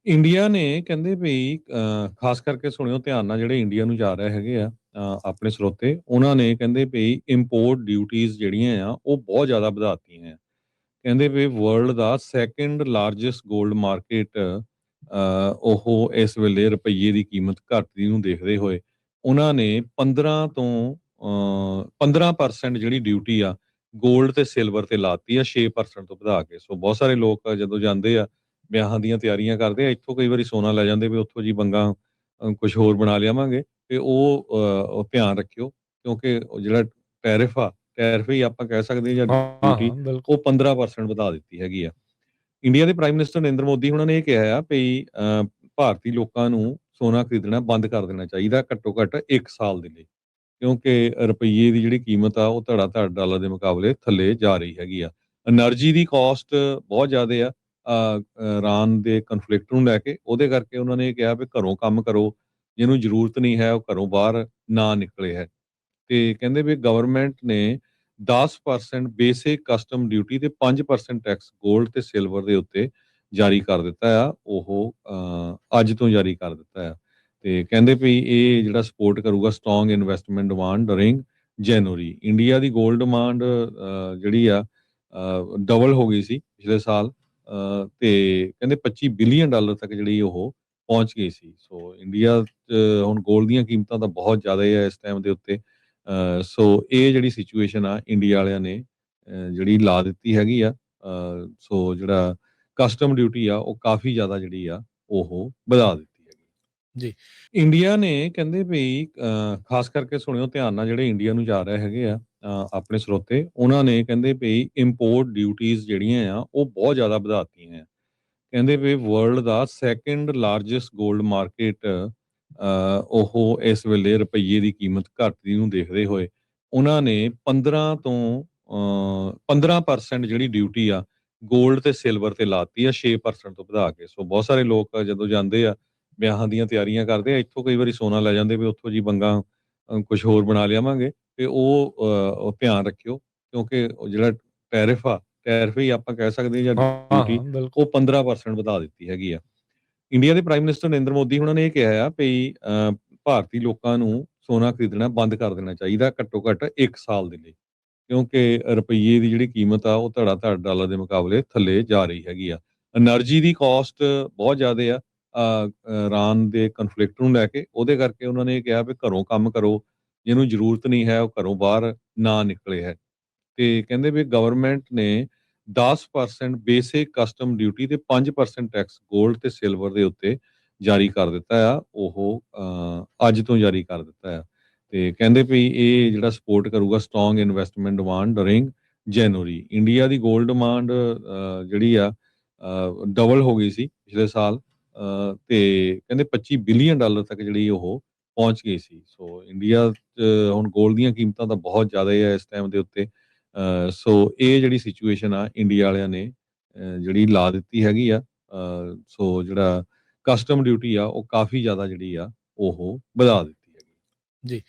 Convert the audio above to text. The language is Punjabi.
ਇੰਡੀਆ ਨੇ ਕਹਿੰਦੇ ਵੀ ਖਾਸ ਕਰਕੇ ਸੁਣਿਓ ਧਿਆਨ ਨਾਲ ਜਿਹੜੇ ਇੰਡੀਆ ਨੂੰ ਜਾ ਰਹੇ ਹੈਗੇ ਆ ਆਪਣੇ ਸਰੋਤੇ ਉਹਨਾਂ ਨੇ ਕਹਿੰਦੇ ਵੀ ਇੰਪੋਰਟ ਡਿਊਟੀਆਂ ਜਿਹੜੀਆਂ ਆ ਉਹ ਬਹੁਤ ਜ਼ਿਆਦਾ ਵਧਾਤੀਆਂ ਆ। ਕਹਿੰਦੇ ਵੀ ਵਰਲਡ ਦਾ ਸੈਕੰਡ ਲਾਰਜੈਸਟ 골ਡ ਮਾਰਕੀਟ ਉਹ ਇਸ ਵੇਲੇ ਰੁਪਈਏ ਦੀ ਕੀਮਤ ਘਟਦੀ ਨੂੰ ਦੇਖਦੇ ਹੋਏ ਉਹਨਾਂ ਨੇ 15 ਤੋਂ 15% ਜਿਹੜੀ ਡਿਊਟੀ ਆ 골ਡ ਤੇ ਸਿਲਵਰ ਤੇ ਲਾਤੀ ਆ 6% ਤੋਂ ਵਧਾ ਕੇ। ਸੋ ਬਹੁਤ ਸਾਰੇ ਲੋਕ ਜਦੋਂ ਜਾਂਦੇ ਆ ਵਿਆਹਾਂ ਦੀਆਂ ਤਿਆਰੀਆਂ ਕਰਦੇ ਆ ਇੱਥੋਂ ਕਈ ਵਾਰੀ ਸੋਨਾ ਲੈ ਜਾਂਦੇ ਵੀ ਉੱਥੋਂ ਜੀ ਬੰਗਾ ਕੁਝ ਹੋਰ ਬਣਾ ਲਿਆਵਾਂਗੇ ਤੇ ਉਹ ਧਿਆਨ ਰੱਖਿਓ ਕਿਉਂਕਿ ਉਹ ਜਿਹੜਾ ਟੈਰਿਫ ਹੀ ਆਪਾਂ ਕਹਿ ਸਕਦੇ ਹਾਂ ਜਾਂ ਹਾਂ, ਡਿਊਟੀ ਹਾਂ, ਬਿਲਕੁਲ। ਉਹ 15% ਵਧਾ ਦਿੱਤੀ ਹੈਗੀ ਆ। ਇੰਡੀਆ ਦੇ ਪ੍ਰਾਈਮ ਮਿਨਿਸਟਰ ਨਰਿੰਦਰ ਮੋਦੀ ਉਹਨਾਂ ਨੇ ਇਹ ਕਿਹਾ ਆ ਵੀ ਭਾਰਤੀ ਲੋਕਾਂ ਨੂੰ ਸੋਨਾ ਖਰੀਦਣਾ ਬੰਦ ਕਰ ਦੇਣਾ ਚਾਹੀਦਾ ਘੱਟੋ ਘੱਟ 1 ਸਾਲ ਦੇ ਲਈ ਕਿਉਂਕਿ ਰੁਪਈਏ ਦੀ ਜਿਹੜੀ ਕੀਮਤ ਆ ਉਹ ਧੜਾ ਧੜ ਡਾਲਰ ਦੇ ਮੁਕਾਬਲੇ ਥੱਲੇ ਜਾ ਰਹੀ ਹੈਗੀ ਆ। એનર્ਜੀ ਦੀ ਕਾਸਟ ਬਹੁਤ ਜ਼ਿਆਦਾ ਆ ਇਰਾਨ ਦੇ ਕਨਫਲਿਕਟ ਨੂੰ ਲੈ ਕੇ ਉਹਦੇ ਕਰਕੇ ਉਹਨਾਂ ਨੇ ਕਿਹਾ ਵੀ ਘਰੋਂ ਕੰਮ ਕਰੋ ਜਿਹਨੂੰ ਜ਼ਰੂਰਤ ਨਹੀਂ ਹੈ ਉਹ ਘਰੋਂ ਬਾਹਰ ਨਾ ਨਿਕਲੇ ਹੈ। ਤੇ ਕਹਿੰਦੇ ਵੀ ਗਵਰਨਮੈਂਟ ਨੇ 10% ਬੇਸਿਕ ਕਸਟਮ ਡਿਊਟੀ ਤੇ 5% ਟੈਕਸ 골ਡ ਤੇ ਸਿਲਵਰ ਦੇ ਉੱਤੇ ਜਾਰੀ ਕਰ ਦਿੱਤਾ ਆ। ਉਹ ਅੱਜ ਤੋਂ ਜਾਰੀ ਕਰ ਦਿੱਤਾ ਆ ਤੇ ਕਹਿੰਦੇ ਵੀ ਇਹ ਜਿਹੜਾ ਸਪੋਰਟ ਕਰੂਗਾ ਸਟਰੋਂਗ ਇਨਵੈਸਟਮੈਂਟ ਡਿਮਾਂਡ ਡਰਿੰਗ ਜਨਵਰੀ। ਇੰਡੀਆ ਦੀ 골ਡ ਡਿਮਾਂਡ ਜਿਹੜੀ ਆ ਡਬਲ ਹੋ ਗਈ ਸੀ ਪਿਛਲੇ ਸਾਲ ਤੇ ਕਹਿੰਦੇ 25 ਬਿਲੀਅਨ ਡਾਲਰ ਤੱਕ ਜਿਹੜੀ ਉਹ ਪਹੁੰਚ ਗਈ ਸੀ। ਸੋ ਇੰਡੀਆ 'ਚ ਹੁਣ 골ਡ ਦੀਆਂ ਕੀਮਤਾਂ ਤਾਂ ਬਹੁਤ ਜ਼ਿਆਦਾ ਹੈ ਇਸ ਟਾਈਮ ਦੇ ਉੱਤੇ। ਸੋ ਇਹ ਜਿਹੜੀ ਸਿਚੁਏਸ਼ਨ ਆ ਇੰਡੀਆ ਵਾਲਿਆਂ ਨੇ ਜਿਹੜੀ ਲਾ ਦਿੱਤੀ ਹੈਗੀ ਆ ਸੋ ਜਿਹੜਾ ਕਸਟਮ ਡਿਊਟੀ ਆ ਉਹ ਕਾਫੀ ਜ਼ਿਆਦਾ ਜਿਹੜੀ ਆ ਉਹ ਵਧਾ ਦਿੱਤੀ ਹੈਗੀ। ਜੀ। ਇੰਡੀਆ ਨੇ ਕਹਿੰਦੇ ਵੀ ਖਾਸ ਕਰਕੇ ਸੁਣਿਓ ਧਿਆਨ ਨਾਲ ਜਿਹੜੇ ਇੰਡੀਆ ਨੂੰ ਜਾ ਰਹੇ ਹੈਗੇ ਆ ਆਪਣੇ ਸਰੋਤੇ ਉਹਨਾਂ ਨੇ ਕਹਿੰਦੇ ਵੀ ਇੰਪੋਰਟ ਡਿਊਟੀਆਂ ਜਿਹੜੀਆਂ ਆ ਉਹ ਬਹੁਤ ਜ਼ਿਆਦਾ ਵਧਾਤੀਆਂ ਆ। ਕਹਿੰਦੇ ਵੀ ਵਰਲਡ ਦਾ ਸੈਕੰਡ ਲਾਰਜੈਸਟ 골ਡ ਮਾਰਕੀਟ ਉਹ ਇਸ ਵੇਲੇ ਰੁਪਈਏ ਦੀ ਕੀਮਤ ਘਟਦੀ ਨੂੰ ਦੇਖਦੇ ਹੋਏ ਉਹਨਾਂ ਨੇ 15 ਤੋਂ 15% ਜਿਹੜੀ ਡਿਊਟੀ ਆ 골ਡ ਤੇ ਸਿਲਵਰ ਤੇ ਲਾਤੀ ਆ 6% ਤੋਂ ਵਧਾ ਕੇ। ਸੋ ਬਹੁਤ ਸਾਰੇ ਲੋਕ ਜਦੋਂ ਜਾਂਦੇ ਆ ਵਿਆਹਾਂ ਦੀਆਂ ਤਿਆਰੀਆਂ ਕਰਦੇ ਆ ਇੱਥੋਂ ਕਈ ਵਾਰੀ ਸੋਨਾ ਲੈ ਜਾਂਦੇ ਵੀ ਉੱਥੋਂ ਜੀ ਬੰਗਾ ਕੁਝ ਹੋਰ ਬਣਾ ਲਿਆਵਾਂਗੇ ਤੇ ਉਹ ਧਿਆਨ ਰੱਖਿਓ ਕਿਉਂਕਿ ਉਹ ਜਿਹੜਾ ਟੈਰਿਫ ਹੀ ਆਪਾਂ ਕਹਿ ਸਕਦੇ ਹਾਂ ਜਾਂ ਹਾਂ, ਡਿਊਟੀ ਹਾਂ, ਬਿਲਕੁਲ। ਉਹ 15% ਵਧਾ ਦਿੱਤੀ ਹੈਗੀ ਆ। ਇੰਡੀਆ ਦੇ ਪ੍ਰਾਈਮ ਮਿਨਿਸਟਰ ਨਰਿੰਦਰ ਮੋਦੀ ਉਹਨਾਂ ਨੇ ਇਹ ਕਿਹਾ ਆ ਵੀ ਭਾਰਤੀ ਲੋਕਾਂ ਨੂੰ ਸੋਨਾ ਖਰੀਦਣਾ ਬੰਦ ਕਰ ਦੇਣਾ ਚਾਹੀਦਾ ਘੱਟੋ ਘੱਟ 1 ਸਾਲ ਦੇ ਲਈ ਕਿਉਂਕਿ ਰੁਪਈਏ ਦੀ ਜਿਹੜੀ ਕੀਮਤ ਆ ਉਹ ਧੜਾ ਧੜ ਡਾਲਰ ਦੇ ਮੁਕਾਬਲੇ ਥੱਲੇ ਜਾ ਰਹੀ ਹੈਗੀ ਆ। એનર્ਜੀ ਦੀ ਕਾਸਟ ਬਹੁਤ ਜ਼ਿਆਦਾ ਆ ਇਰਾਨ ਦੇ ਕਨਫਲਿਕਟ ਨੂੰ ਲੈ ਕੇ ਉਹਦੇ ਕਰਕੇ ਉਹਨਾਂ ਨੇ ਕਿਹਾ ਵੀ ਘਰੋਂ ਕੰਮ ਕਰੋ ਜਿਹਨੂੰ ਜ਼ਰੂਰਤ ਨਹੀਂ ਹੈ ਉਹ ਘਰੋਂ ਬਾਹਰ ਨਾ ਨਿਕਲੇ ਹੈ। ਤੇ ਕਹਿੰਦੇ ਵੀ ਗਵਰਨਮੈਂਟ ਨੇ 10% ਬੇਸਿਕ ਕਸਟਮ ਡਿਊਟੀ ਤੇ 5% ਟੈਕਸ 골ਡ ਤੇ ਸਿਲਵਰ ਦੇ ਉੱਤੇ ਜਾਰੀ ਕਰ ਦਿੱਤਾ ਆ। ਉਹ ਅੱਜ ਤੋਂ ਜਾਰੀ ਕਰ ਦਿੱਤਾ ਆ ਤੇ ਕਹਿੰਦੇ ਵੀ ਇਹ ਜਿਹੜਾ ਸਪੋਰਟ ਕਰੂਗਾ ਸਟਰੋਂਗ ਇਨਵੈਸਟਮੈਂਟ ਡਿਮਾਂਡ ਡਰਿੰਗ ਜਨਵਰੀ। ਇੰਡੀਆ ਦੀ 골ਡ ਡਿਮਾਂਡ ਜਿਹੜੀ ਆ ਡਬਲ ਹੋ ਗਈ ਸੀ ਪਿਛਲੇ ਸਾਲ ਤੇ ਕਹਿੰਦੇ 25 ਬਿਲੀਅਨ ਡਾਲਰ ਤੱਕ ਜਿਹੜੀ ਉਹ ਪਹੁੰਚ ਗਈ ਸੀ। ਸੋ ਇੰਡੀਆ 'ਚ ਹੁਣ 골ਡ ਦੀਆਂ ਕੀਮਤਾਂ ਤਾਂ ਬਹੁਤ ਜ਼ਿਆਦਾ ਹੈ ਇਸ ਟਾਈਮ ਦੇ ਉੱਤੇ। ਸੋ ਇਹ ਜਿਹੜੀ ਸਿਚੁਏਸ਼ਨ ਆ ਇੰਡੀਆ ਵਾਲਿਆਂ ਨੇ ਜਿਹੜੀ ਲਾ ਦਿੱਤੀ ਹੈਗੀ ਆ ਸੋ ਜਿਹੜਾ ਕਸਟਮ ਡਿਊਟੀ ਆ ਉਹ ਕਾਫੀ ਜ਼ਿਆਦਾ ਜਿਹੜੀ ਆ ਉਹ ਵਧਾ ਦਿੱਤੀ ਹੈਗੀ। ਜੀ।